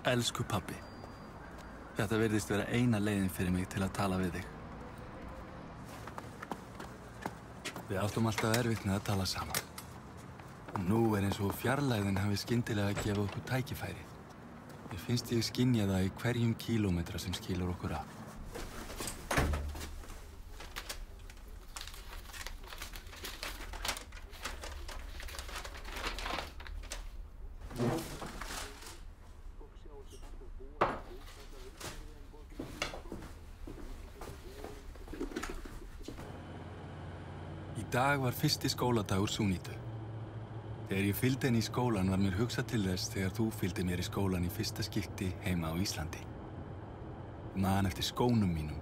Elsku pabbi. Þetta virðist vera eina leiðin fyrir mig til að tala við þig. Við áttum alltaf erfitt með að tala saman. Og nú eins og fjarlægðin hafi skyndilega gefið okkur tækifæri. Mér finnst ég skynja það í hverjum kílómetra sem skilur okkur að. Í dag var fyrsti skóladagur Súnítu. Þegar ég fylgdi henni í skólan var mér hugsað til þess þegar þú fylgdi mér í skólan í fyrsta skipti heima á Íslandi. Ég man eftir skónum mínum.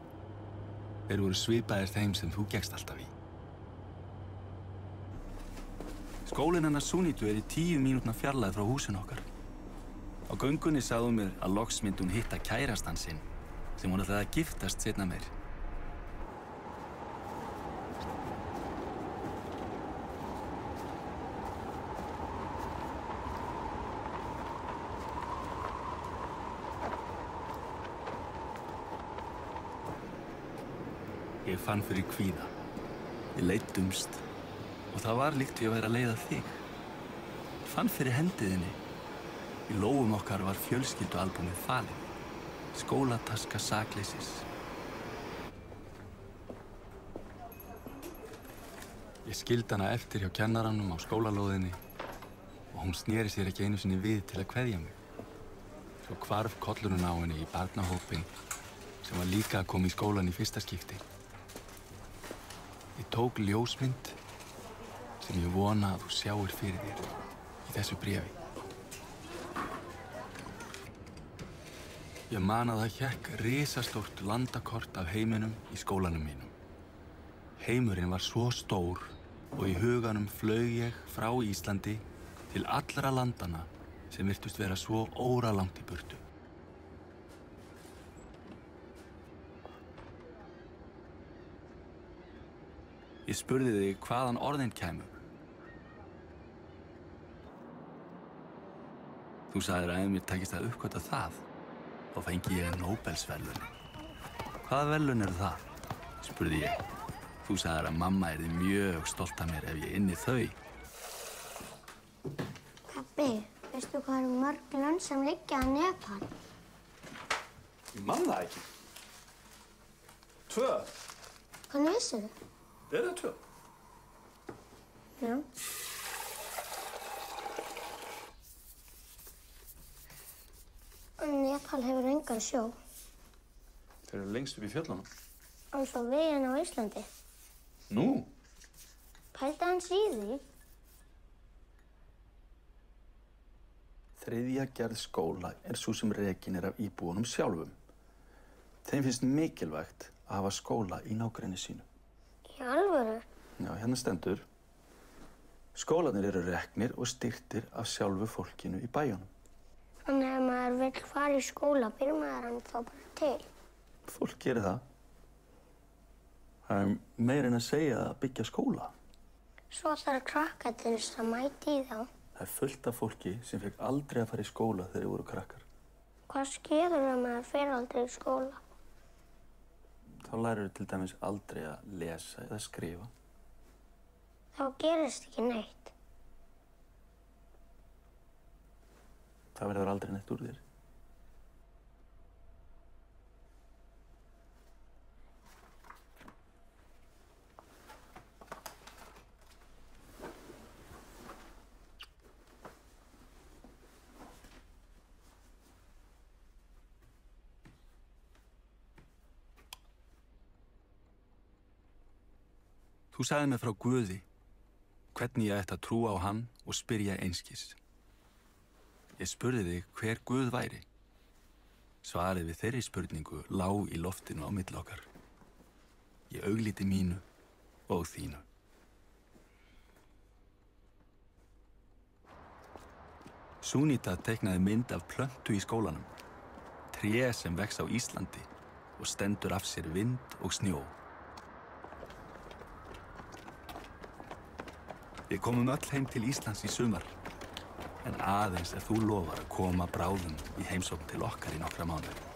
Þeir voru svipaðir þeim sem þú gekkst alltaf í. Skólinn hennar Súnítu í 10 mínútna fjarlægð frá húsinu okkar. Á göngunni sagði mér að loks myndi hún hitta kærastan sinn sem hún ætlaði að giftast seinna meir. Ég fann fyrir kvíða. Ég leiddumst og það var líkt við að vera að leiða þig. Ég fann fyrir hendiðinni. Í lófum okkar var fjölskyldualbúmið falið. Skólataska sakleysis. Ég skildi hana eftir hjá kennaranum á skólalóðinni og hún sneri sér ekki einu sinni við til að kveðja mig. Svo hvarf kollurinn á henni í barnahópinn sem var líka að koma í skólan í fyrsta skipti. Ég tók ljósmynd sem ég vona að þú sjáir fyrir þér í þessu bréfi. Ég man að það hékk risastórt landakort af heiminum í skólanum mínum. Heimurinn var svo stór og í huganum flaug ég frá Íslandi til allra landanna sem virtust vera svo óralangt í burtu. Ég spurði þig hvaðan orðin kæmu. Þú sagðir að ef mér tækist að uppgötva það, þá fengi ég Nóbelsverðlaunin. Hvaða verðlaun eru það? Spurði ég. Þú sagðir að mamma yrði mjög stolt af mér ef ég ynni þau. Pabbi, veistu hvað eru mörg lönd sem liggja að Nepal? Ég man það ekki. 2. Hvernig vissir þú? Er það 2? Já. Nepal hefur engan sjó. Þeir eru lengst upp í fjöllunum. Eins og veginn á Íslandi. Nú? Pældi hans í því? Þriðja gerð skóla er sú sem rekin er af íbúunum sjálfum. Þeim finnst mikilvægt að hafa skóla í nágrenni sínu. Í alvöru? Já, hérna stendur. Skólarnir eru reknir og styrktir af sjálfu fólkinu í bæjunum. Þannig ef maður vill fara í skóla, byrjar maður hann þá bara til. Fólk gerir það. Það er meira en að segja að byggja skóla. Svo þarf krakkar til þess að mæta í þá. Það er fullt af fólki sem fekk aldrei að fara í skóla þegar þeir voru krakkar. Hvað skeður ef maður fer aldrei í skóla? Þá lærir til dæmis aldrei að lesa eða skrifa. Þá gerist ekki neitt. Það verður aldrei neitt úr þér. Þú sagði mér frá Guði, hvernig ég ætti að trúa á hann og spyrja einskis. Ég spurði þig hver Guð væri. Svarið við þeirri spurningu lá í loftinu á milli okkar. Í augliti mínu og þínu. Súníta teiknaði mynd af plöntu í skólanum. Tré sem vex á Íslandi og stendur af sér vind og snjó. Við komum öll heim til Íslands í sumar. En aðeins ef þú lofar að koma bráðum í heimsókn til okkar í nokkra mánuði.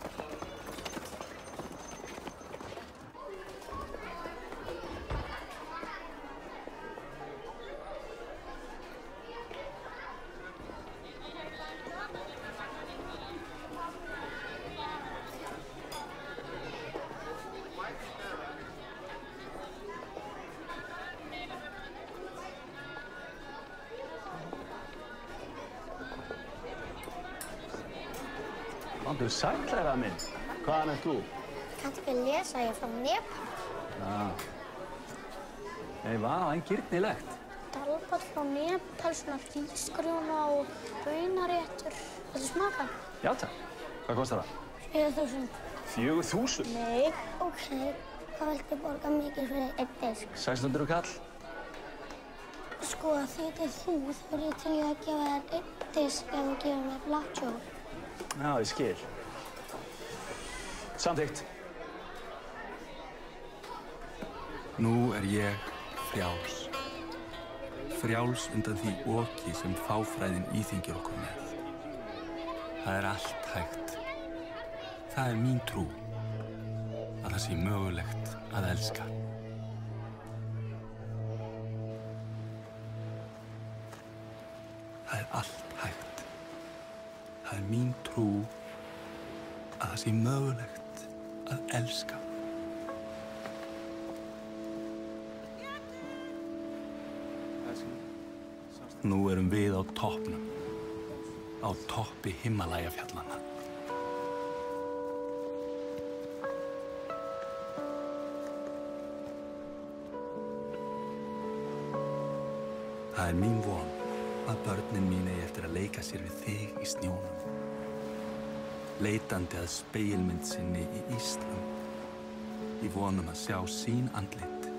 Þú sætlæra minn. Hvaðan ert þú? Kanntu ekki lesa, ég er frá Nepal. Nei, vá, en girnilegt. Dalbat frá Nepal, svona hrísgrjóna og baunaréttur. Viltu smaka? Já, takk. Hvað kostar það? 4.000. 4.000? Nei. Ok, hvað viltu borga mikið fyrir einn disk? 600 kall? Sko, þegar þú er ég til í að gefa þér einn disk ef þú gefur mér blatjól. Já, ég skil. Samþykkt. Nú er ég frjáls. Frjáls undan því oki sem fáfræðin íþyngir okkur með. Það er allt hægt. Það er mín trú að það sé mögulegt að elska. Það er allt hægt. Það er mín trú að það sé mögulegt að elska. Nú erum við á toppnum, á toppi Himalajafjallanna. Það er mín von að börnin mín eigi eftir að leika sér við þig í snjónum. Leitandi að spegilmynd sinni í íslum, í vonum að sjá sín andlit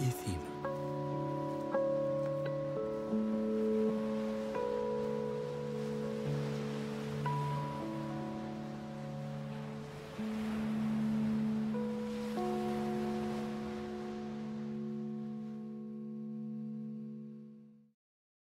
í þínu.